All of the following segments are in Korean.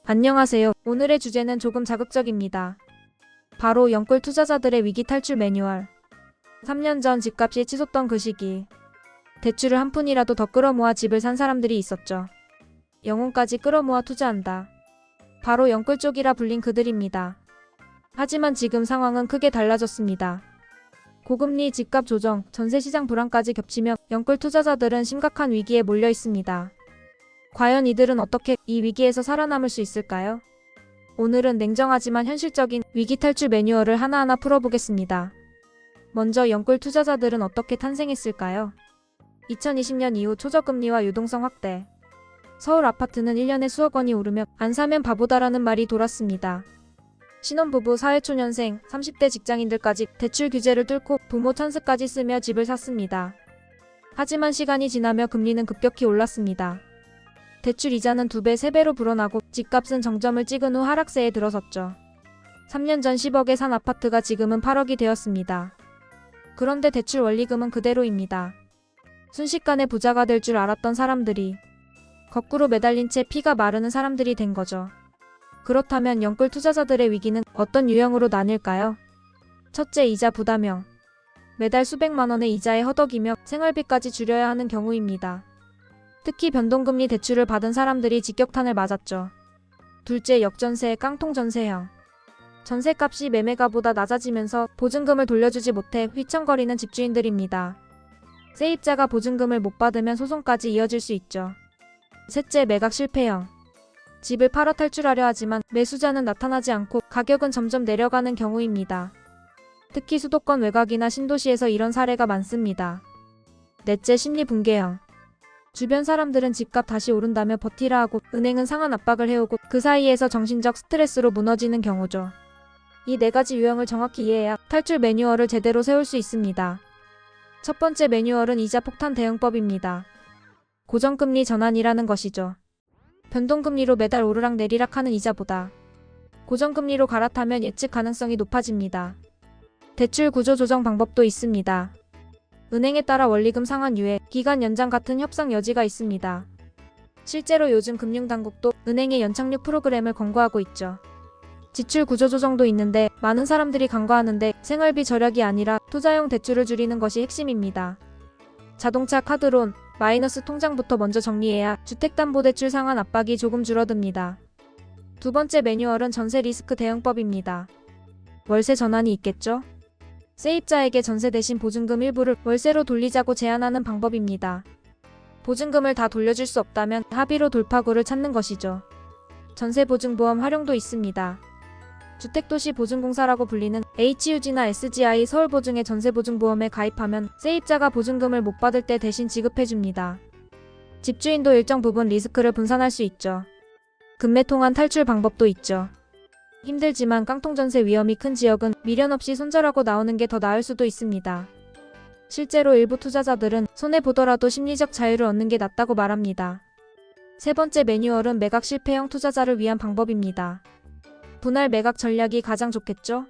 안녕하세요. 오늘의 주제는 조금 자극적입니다. 바로 영끌 투자자들의 위기 탈출 매뉴얼. 3년 전 집값이 치솟던 그 시기. 대출을 한 푼이라도 더 끌어모아 집을 산 사람들이 있었죠. 영혼까지 끌어모아 투자한다. 바로 영끌 쪽이라 불린 그들입니다. 하지만 지금 상황은 크게 달라졌습니다. 고금리, 집값 조정, 전세시장 불안까지 겹치며 영끌 투자자들은 심각한 위기에 몰려 있습니다. 과연 이들은 어떻게 이 위기에서 살아남을 수 있을까요? 오늘은 냉정하지만 현실적인 위기 탈출 매뉴얼을 하나하나 풀어보겠습니다. 먼저 영끌 투자자들은 어떻게 탄생했을까요? 2020년 이후 초저금리와 유동성 확대. 서울 아파트는 1년에 수억 원이 오르며 안 사면 바보다라는 말이 돌았습니다. 신혼부부, 사회초년생, 30대 직장인들까지 대출 규제를 뚫고 부모 찬스까지 쓰며 집을 샀습니다. 하지만 시간이 지나며 금리는 급격히 올랐습니다. 대출 이자는 2배, 3배로 불어나고 집값은 정점을 찍은 후 하락세에 들어섰죠. 3년 전 10억에 산 아파트가 지금은 8억이 되었습니다. 그런데 대출 원리금은 그대로입니다. 순식간에 부자가 될 줄 알았던 사람들이 거꾸로 매달린 채 피가 마르는 사람들이 된 거죠. 그렇다면 영끌 투자자들의 위기는 어떤 유형으로 나뉠까요? 첫째, 이자 부담형. 매달 수백만 원의 이자에 허덕이며 생활비까지 줄여야 하는 경우입니다. 특히 변동금리 대출을 받은 사람들이 직격탄을 맞았죠. 둘째, 역전세, 깡통 전세형. 전세값이 매매가보다 낮아지면서 보증금을 돌려주지 못해 휘청거리는 집주인들입니다. 세입자가 보증금을 못 받으면 소송까지 이어질 수 있죠. 셋째, 매각 실패형. 집을 팔아 탈출하려 하지만 매수자는 나타나지 않고 가격은 점점 내려가는 경우입니다. 특히 수도권 외곽이나 신도시에서 이런 사례가 많습니다. 넷째, 심리 붕괴형. 주변 사람들은 집값 다시 오른다며 버티라 하고 은행은 상한 압박을 해오고 그 사이에서 정신적 스트레스로 무너지는 경우죠. 이 4가지 유형을 정확히 이해해야 탈출 매뉴얼을 제대로 세울 수 있습니다. 첫 번째 매뉴얼은 이자 폭탄 대응법입니다. 고정금리 전환이라는 것이죠. 변동금리로 매달 오르락 내리락하는 이자보다 고정금리로 갈아타면 예측 가능성이 높아집니다. 대출 구조 조정 방법도 있습니다. 은행에 따라 원리금 상환 유예, 기간 연장 같은 협상 여지가 있습니다. 실제로 요즘 금융당국도 은행의 연착륙 프로그램을 권고하고 있죠. 지출 구조 조정도 있는데 많은 사람들이 간과하는데 생활비 절약이 아니라 투자용 대출을 줄이는 것이 핵심입니다. 자동차, 카드론, 마이너스 통장부터 먼저 정리해야 주택담보대출 상환 압박이 조금 줄어듭니다. 두 번째 매뉴얼은 전세 리스크 대응법입니다. 월세 전환이 있겠죠? 세입자에게 전세 대신 보증금 일부를 월세로 돌리자고 제안하는 방법입니다. 보증금을 다 돌려줄 수 없다면 합의로 돌파구를 찾는 것이죠. 전세보증보험 활용도 있습니다. 주택도시보증공사라고 불리는 HUG나 SGI 서울보증의 전세보증보험에 가입하면 세입자가 보증금을 못 받을 때 대신 지급해줍니다. 집주인도 일정 부분 리스크를 분산할 수 있죠. 금매통한 탈출 방법도 있죠. 힘들지만 깡통전세 위험이 큰 지역은 미련 없이 손절하고 나오는 게 더 나을 수도 있습니다. 실제로 일부 투자자들은 손해보더라도 심리적 자유를 얻는 게 낫다고 말합니다. 세 번째 매뉴얼은 매각 실패형 투자자를 위한 방법입니다. 분할 매각 전략이 가장 좋겠죠?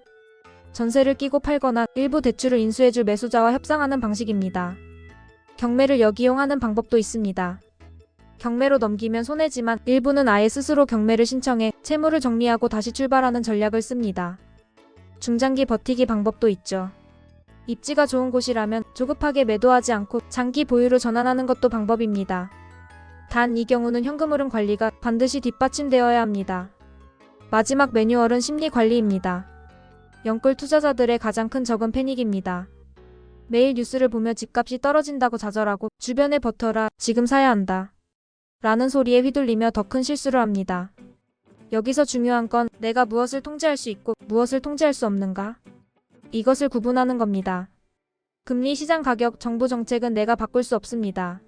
전세를 끼고 팔거나 일부 대출을 인수해줄 매수자와 협상하는 방식입니다. 경매를 역이용하는 방법도 있습니다. 경매로 넘기면 손해지만 일부는 아예 스스로 경매를 신청해 채무를 정리하고 다시 출발하는 전략을 씁니다. 중장기 버티기 방법도 있죠. 입지가 좋은 곳이라면 조급하게 매도하지 않고 장기 보유로 전환하는 것도 방법입니다. 단 이 경우는 현금 흐름 관리가 반드시 뒷받침되어야 합니다. 마지막 매뉴얼은 심리 관리입니다. 영끌 투자자들의 가장 큰 적은 패닉입니다. 매일 뉴스를 보며 집값이 떨어진다고 좌절하고 주변에 버텨라, 지금 사야 한다 라는 소리에 휘둘리며 더 큰 실수를 합니다. 여기서 중요한 건 내가 무엇을 통제할 수 있고 무엇을 통제할 수 없는가? 이것을 구분하는 겁니다. 금리, 시장 가격, 정부 정책은 내가 바꿀 수 없습니다.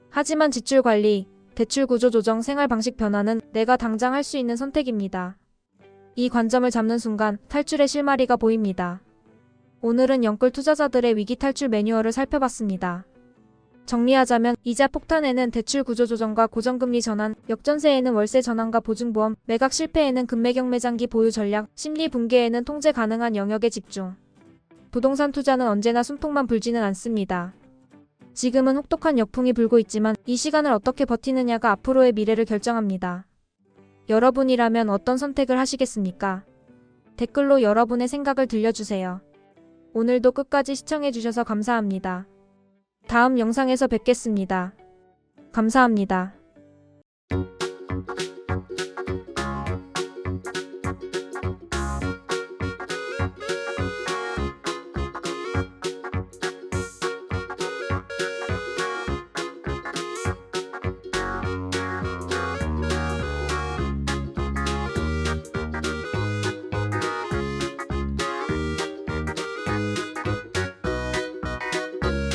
하지만 지출 관리, 대출 구조 조정, 생활 방식 변화는 내가 당장 할 수 있는 선택입니다. 이 관점을 잡는 순간 탈출의 실마리가 보입니다. 오늘은 영끌 투자자들의 위기 탈출 매뉴얼을 살펴봤습니다. 정리하자면 이자 폭탄에는 대출 구조 조정과 고정금리 전환, 역전세에는 월세 전환과 보증보험, 매각 실패에는 금매경매장기 보유 전략, 심리 붕괴에는 통제 가능한 영역에 집중. 부동산 투자는 언제나 순풍만 불지는 않습니다. 지금은 혹독한 역풍이 불고 있지만 이 시간을 어떻게 버티느냐가 앞으로의 미래를 결정합니다. 여러분이라면 어떤 선택을 하시겠습니까? 댓글로 여러분의 생각을 들려주세요. 오늘도 끝까지 시청해주셔서 감사합니다. 다음 영상에서 뵙겠습니다. 감사합니다.